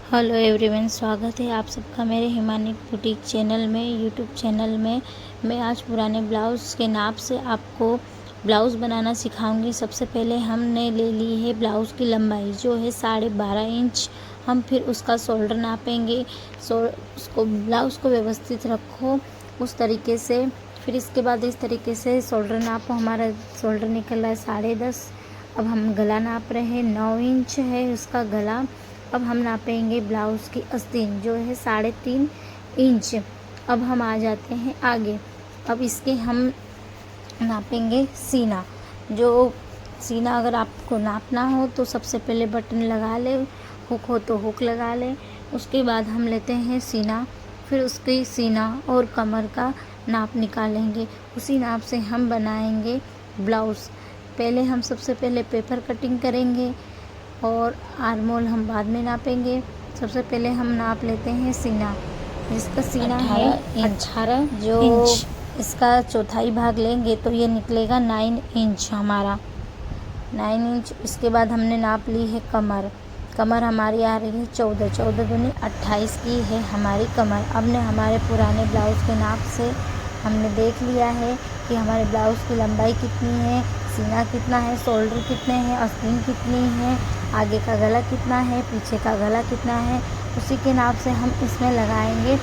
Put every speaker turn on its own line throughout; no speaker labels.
Hello everyone, स्वागत है आप सबका मेरे हिमानी बुटीक चैनल में, यूट्यूब चैनल में। मैं आज पुराने ब्लाउज़ के नाप से आपको ब्लाउज़ बनाना सिखाऊंगी। सबसे पहले हमने ले ली है ब्लाउज़ की लंबाई जो है 12.5 इंच। हम फिर उसका शोल्डर नापेंगे। उसको ब्लाउज़ को व्यवस्थित रखो उस तरीके से। फिर इसके बाद इस तरीके से शोल्डर नापो। हमारा शोल्डर निकल रहा है 10.5। अब हम गला नाप रहे हैं, 9 इंच है उसका गला। अब हम नापेंगे ब्लाउज़ की आस्तीन जो है 3.5 इंच। अब हम आ जाते हैं आगे। अब इसके हम नापेंगे सीना। जो सीना अगर आपको नापना हो तो सबसे पहले बटन लगा ले, हुक हो तो हुक लगा ले। उसके बाद हम लेते हैं सीना, फिर उसकी सीना और कमर का नाप निकालेंगे। उसी नाप से हम बनाएंगे ब्लाउज़। पहले हम सबसे पहले पेपर कटिंग करेंगे और आर्मोल हम बाद में नापेंगे। सबसे पहले हम नाप लेते हैं सीना, जिसका सीना है 18 जो इंच। इसका चौथाई भाग लेंगे तो ये निकलेगा 9 इंच हमारा, 9 इंच। इसके बाद हमने नाप ली है कमर। कमर हमारी आ रही है 14 दूनी 28 की है हमारी कमर। अब ने हमारे पुराने ब्लाउज़ के नाप से हमने देख लिया है कि हमारे ब्लाउज़ की लंबाई कितनी है, सीना कितना है, शोल्डर कितने हैं, आस्तीन कितनी है, आगे का गला कितना है, पीछे का गला कितना है। उसी के नाप से हम इसमें लगाएंगे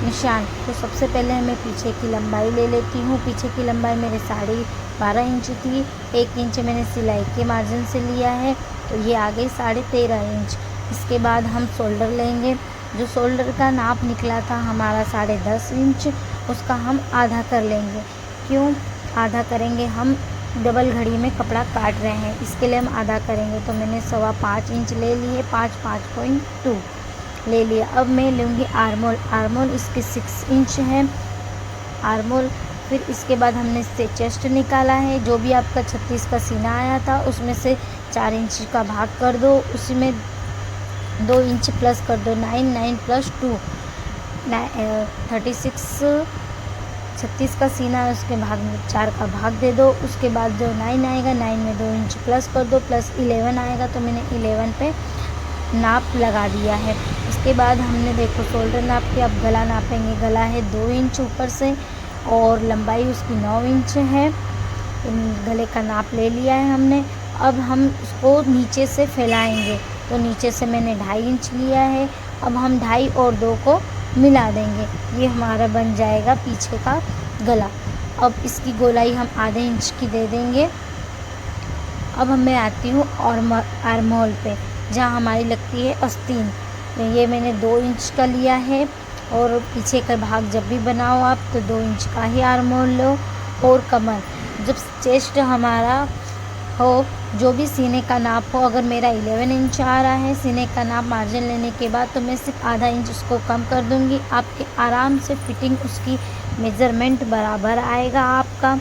निशान। तो सबसे पहले मैं पीछे की लंबाई ले लेती हूँ। पीछे की लंबाई मेरे 12.5 इंच थी। 1 इंच मैंने सिलाई के मार्जिन से लिया है, तो ये आ गई 13.5 इंच। इसके बाद हम शोल्डर लेंगे। जो शोल्डर का नाप निकला था हमारा 10.5 इंच, उसका हम आधा कर लेंगे। क्यों आधा करेंगे? हम डबल घड़ी में कपड़ा काट रहे हैं, इसके लिए हम आधा करेंगे। तो मैंने 5.25 इंच ले लिए, 5.2 ले लिया। अब मैं लूँगी आर्मोल। आर्मोल इसके 6 इंच है आर्मोल। फिर इसके बाद हमने इससे चेस्ट निकाला है। जो भी आपका 36 का सीना आया था उसमें से 4 इंच का भाग कर दो, उसी में 2 इंच प्लस कर दो। 9 + 2 36 36 का सीना है, उसके भाग में 4 का भाग दे दो। उसके बाद जो 9 आएगा, 9 में 2 इंच प्लस कर दो, प्लस 11 आएगा तो मैंने 11 पे नाप लगा दिया है। उसके बाद हमने देखो शोल्डर नाप के अब गला नापेंगे। गला है 2 इंच ऊपर से और लंबाई उसकी 9 इंच है। गले का नाप ले लिया है हमने। अब हम उसको नीचे से फैलाएंगे, तो नीचे से मैंने 2.5 इंच लिया है। अब हम 2.5 और 2 को मिला देंगे, ये हमारा बन जाएगा पीछे का गला। अब इसकी गोलाई हम आधे इंच की दे देंगे। अब मैं आती हूँ आर्मोल पे, जहाँ हमारी लगती है आस्तीन। ये मैंने 2 इंच का लिया है और पीछे का भाग जब भी बनाओ आप तो 2 इंच का ही आर्मोल लो। और कमर, जब चेस्ट हमारा हो, जो भी सीने का नाप हो, अगर मेरा 11 इंच आ रहा है सीने का नाप मार्जिन लेने के बाद, तो मैं सिर्फ आधा इंच उसको कम कर दूंगी। आपके आराम से फिटिंग उसकी मेज़रमेंट बराबर आएगा आपका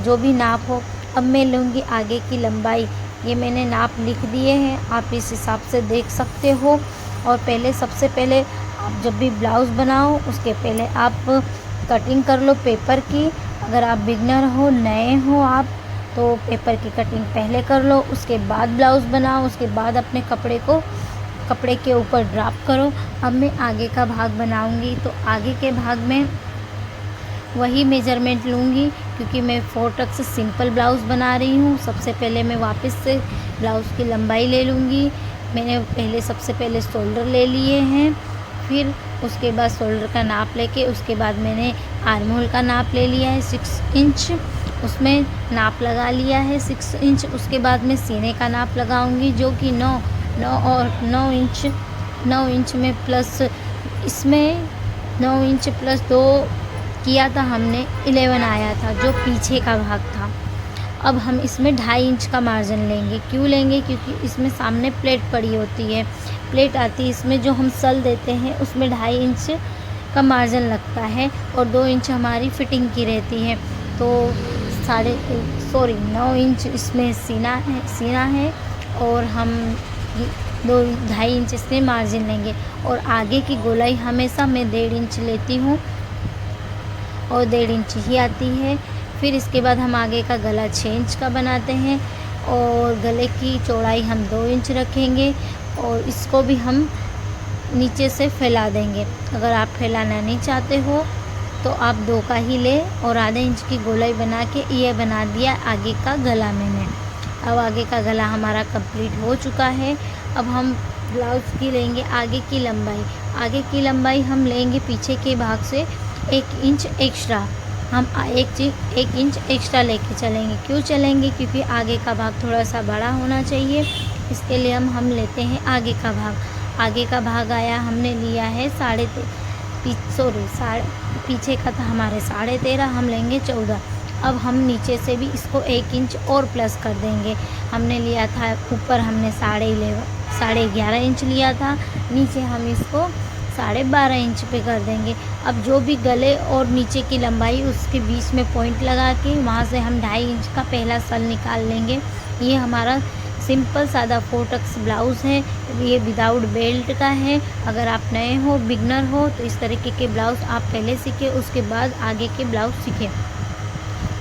जो भी नाप हो। अब मैं लूँगी आगे की लंबाई। ये मैंने नाप लिख दिए हैं, आप इस हिसाब से देख सकते हो। और पहले सबसे पहले आप जब भी ब्लाउज़ बनाओ उसके पहले आप कटिंग कर लो पेपर की। अगर आप बिगनर हो, नए हो आप, तो पेपर की कटिंग पहले कर लो, उसके बाद ब्लाउज़ बनाओ, उसके बाद अपने कपड़े के ऊपर ड्रॉप करो। अब मैं आगे का भाग बनाऊंगी, तो आगे के भाग में वही मेज़रमेंट लूँगी, क्योंकि मैं 4 टक से सिंपल ब्लाउज़ बना रही हूँ। सबसे पहले मैं वापस से ब्लाउज़ की लंबाई ले लूँगी। मैंने पहले सबसे पहले शोल्डर ले लिए हैं, फिर उसके बाद शोल्डर का नाप लेके उसके बाद मैंने आर्महोल का नाप ले लिया है 6 इंच, उसमें नाप लगा लिया है 6 इंच। उसके बाद मैं सीने का नाप लगाऊंगी जो कि 9 इंच में प्लस इसमें 9 इंच प्लस 2 किया था हमने, 11 आया था जो पीछे का भाग था। अब हम इसमें 2.5 इंच का मार्जिन लेंगे। क्यों लेंगे? क्योंकि इसमें सामने प्लेट पड़ी होती है, प्लेट आती है इसमें, जो हम सल देते हैं उसमें 2.5 इंच का मार्जिन लगता है और 2 इंच हमारी फिटिंग की रहती है। तो 9 इंच इसमें सीना है और हम 2.5 इंच इसमें मार्जिन लेंगे। और आगे की गोलाई हमेशा मैं 1.5 इंच लेती हूँ और 1.5 इंच ही आती है। फिर इसके बाद हम आगे का गला 6 इंच का बनाते हैं और गले की चौड़ाई हम 2 इंच रखेंगे और इसको भी हम नीचे से फैला देंगे। अगर आप फैलाना नहीं चाहते हो तो आप 2 का ही ले और आधे इंच की गोलाई बना के ये बना दिया आगे का गला मैंने। अब आगे का गला हमारा कंप्लीट हो चुका है। अब हम ब्लाउज़ की लेंगे आगे की लंबाई। आगे की लंबाई हम लेंगे पीछे के भाग से 1 इंच एक्स्ट्रा। हम 1 इंच एक्स्ट्रा लेके चलेंगे। क्यों चलेंगे? क्योंकि आगे का भाग थोड़ा सा बड़ा होना चाहिए, इसके लिए हम लेते हैं आगे का भाग। आगे का भाग आया, हमने लिया है पीछे का था हमारे 13.5, हम लेंगे 14। अब हम नीचे से भी इसको 1 इंच और प्लस कर देंगे। हमने लिया था ऊपर, हमने 11.5 इंच लिया था, नीचे हम इसको 12.5 इंच पे कर देंगे। अब जो भी गले और नीचे की लंबाई उसके बीच में पॉइंट लगा के वहाँ से हम 2.5 इंच का पहला सल निकाल लेंगे। ये हमारा सिंपल सादा 4 टक्स ब्लाउज़ है। ये विदाउट बेल्ट का है। अगर आप नए हो, बिगनर हो, तो इस तरीके के ब्लाउज़ आप पहले सीखें, उसके बाद आगे के ब्लाउज़ सीखें।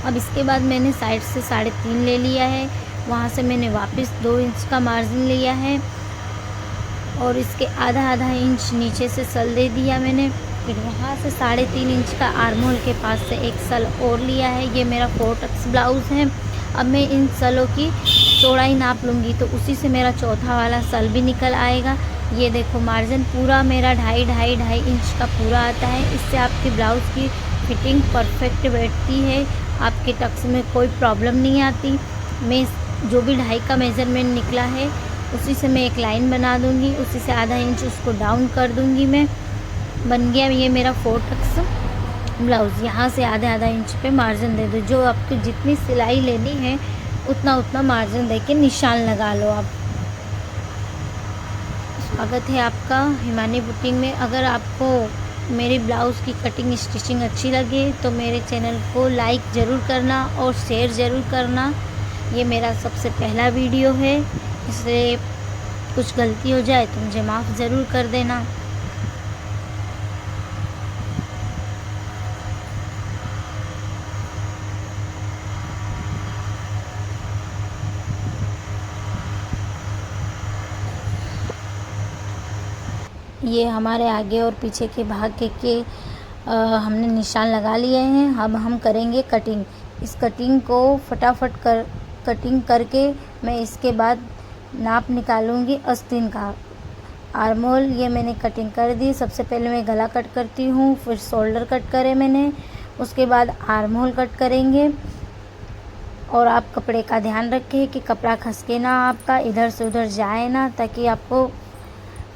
अब इसके बाद मैंने साइड से 3.5 ले लिया है, वहाँ से मैंने वापस 2 इंच का मार्जिन लिया है और इसके आधा इंच नीचे से सल दे दिया मैंने। फिर वहाँ से 3.5 इंच का आर्म होल के पास से एक सल और लिया है। ये मेरा 4 टक्स ब्लाउज़ है। अब मैं इन सलों की चौड़ाई नाप लूँगी तो उसी से मेरा चौथा वाला सल भी निकल आएगा। ये देखो मार्जिन पूरा मेरा 2.5 इंच का पूरा आता है। इससे आपकी ब्लाउज़ की फिटिंग परफेक्ट बैठती है, आपके टक्स में कोई प्रॉब्लम नहीं आती। मैं जो भी 2.5 का मेज़रमेंट निकला है उसी से मैं एक लाइन बना दूँगी, उसी से आधा इंच उसको डाउन कर दूँगी मैं। बन गया ये मेरा 4 टक्स ब्लाउज़। यहाँ से आधा इंच पे मार्जिन दे दो। जो आपको जितनी सिलाई लेनी है उतना मार्जिन दे के निशान लगा लो आप। स्वागत है आपका हिमानी बुटीक में। अगर आपको मेरे ब्लाउज़ की कटिंग स्टिचिंग अच्छी लगे तो मेरे चैनल को लाइक ज़रूर करना और शेयर ज़रूर करना। ये मेरा सबसे पहला वीडियो है, इसलिए कुछ गलती हो जाए तो मुझे माफ़ ज़रूर कर देना। ये हमारे आगे और पीछे के भाग के हमने निशान लगा लिए हैं। अब हम करेंगे कटिंग। इस कटिंग को फटाफट कटिंग करके मैं इसके बाद नाप निकालूंगी आस्तीन का। आर्म होल ये मैंने कटिंग कर दी। सबसे पहले मैं गला कट करती हूँ, फिर शोल्डर कट करे मैंने, उसके बाद आर्म होल कट करेंगे। और आप कपड़े का ध्यान रखें कि कपड़ा खसके ना, आपका इधर से उधर जाए ना, ताकि आपको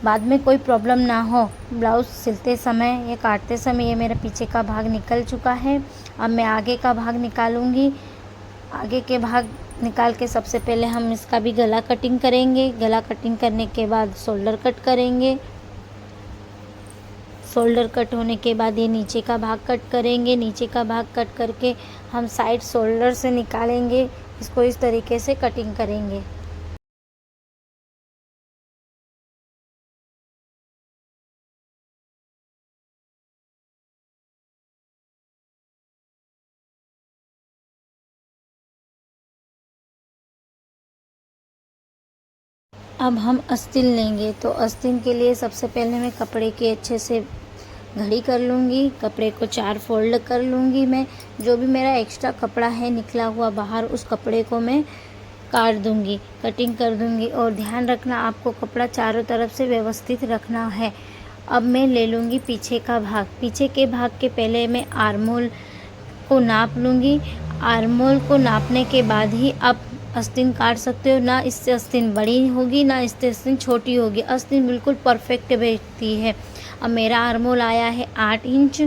बाद में कोई प्रॉब्लम ना हो। ब्लाउज़ सिलते समय या काटते समय ये मेरा पीछे का भाग निकल चुका है। अब मैं आगे का भाग निकालूंगी। आगे के भाग निकाल के सबसे पहले हम इसका भी गला कटिंग करेंगे। गला कटिंग करने के बाद शोल्डर कट करेंगे। शोल्डर कट होने के बाद ये नीचे का भाग कट करेंगे। नीचे का भाग कट करके हम साइड शोल्डर से निकालेंगे। इसको इस तरीके से कटिंग करेंगे। अब हम आस्तीन लेंगे, तो आस्तीन के लिए सबसे पहले मैं कपड़े की अच्छे से घड़ी कर लूँगी। कपड़े को 4 फोल्ड कर लूँगी मैं। जो भी मेरा एक्स्ट्रा कपड़ा है निकला हुआ बाहर, उस कपड़े को मैं काट दूँगी, कटिंग कर दूँगी। और ध्यान रखना, आपको कपड़ा चारों तरफ से व्यवस्थित रखना है। अब मैं ले लूँगी पीछे का भाग। पीछे के भाग के पहले मैं आर्म होल को नाप लूँगी। आर्म होल को नापने के बाद ही आप आस्तीन काट सकते हो। ना इससे आस्तीन बड़ी होगी, ना इससे आस्तीन छोटी होगी। आस्तीन बिल्कुल परफेक्ट बैठती है। अब मेरा आर्म होल आया है 8 इंच।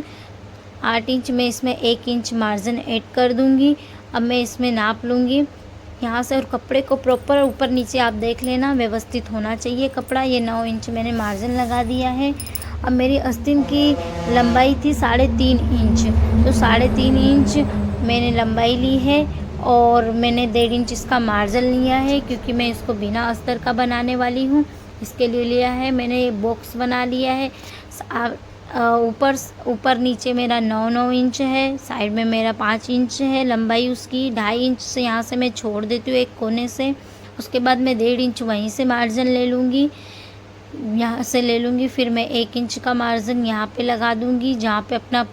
8 इंच में इसमें 1 इंच मार्जिन ऐड कर दूँगी। अब मैं इसमें नाप लूँगी यहाँ से, और कपड़े को प्रॉपर ऊपर नीचे आप देख लेना, व्यवस्थित होना चाहिए कपड़ा। ये 9 इंच मैंने मार्जिन लगा दिया है। अब मेरी आस्तीन की लंबाई थी 3.5 इंच, तो 3.5 इंच मैंने लंबाई ली है और मैंने 1.5 इंच इसका मार्जिन लिया है, क्योंकि मैं इसको बिना अस्तर का बनाने वाली हूँ, इसके लिए लिया है। मैंने ये बॉक्स बना लिया है। ऊपर नीचे मेरा 9 इंच है, साइड में मेरा 5 इंच है लंबाई उसकी। 2.5 इंच से यहाँ से मैं छोड़ देती हूँ एक कोने से। उसके बाद मैं 1.5 इंच वहीं से मार्जिन ले लूँगी। यहाँ से ले लूँगी। फिर मैं 1 इंच का मार्जिन यहाँ पे लगा दूँगी जहाँ पे अपना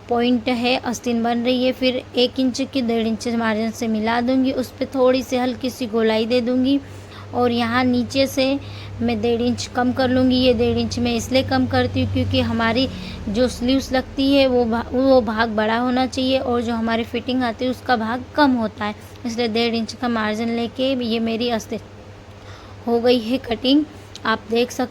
पॉइंट है, आस्तीन बन रही है। फिर 1 इंच की 1.5 इंच मार्जिन से मिला दूँगी, उस पे थोड़ी सी हल्की सी गोलाई दे दूँगी और यहाँ नीचे से मैं 1.5 इंच कम कर लूँगी। ये 1.5 इंच मैं इसलिए कम करती हूँ क्योंकि हमारी जो स्लीव्स लगती है वो भाग बड़ा होना चाहिए और जो हमारी फिटिंग आती है उसका भाग कम होता है, इसलिए 1.5 इंच का मार्जिन लेके ये मेरी आस्तीन हो गई है कटिंग। आप देख सकते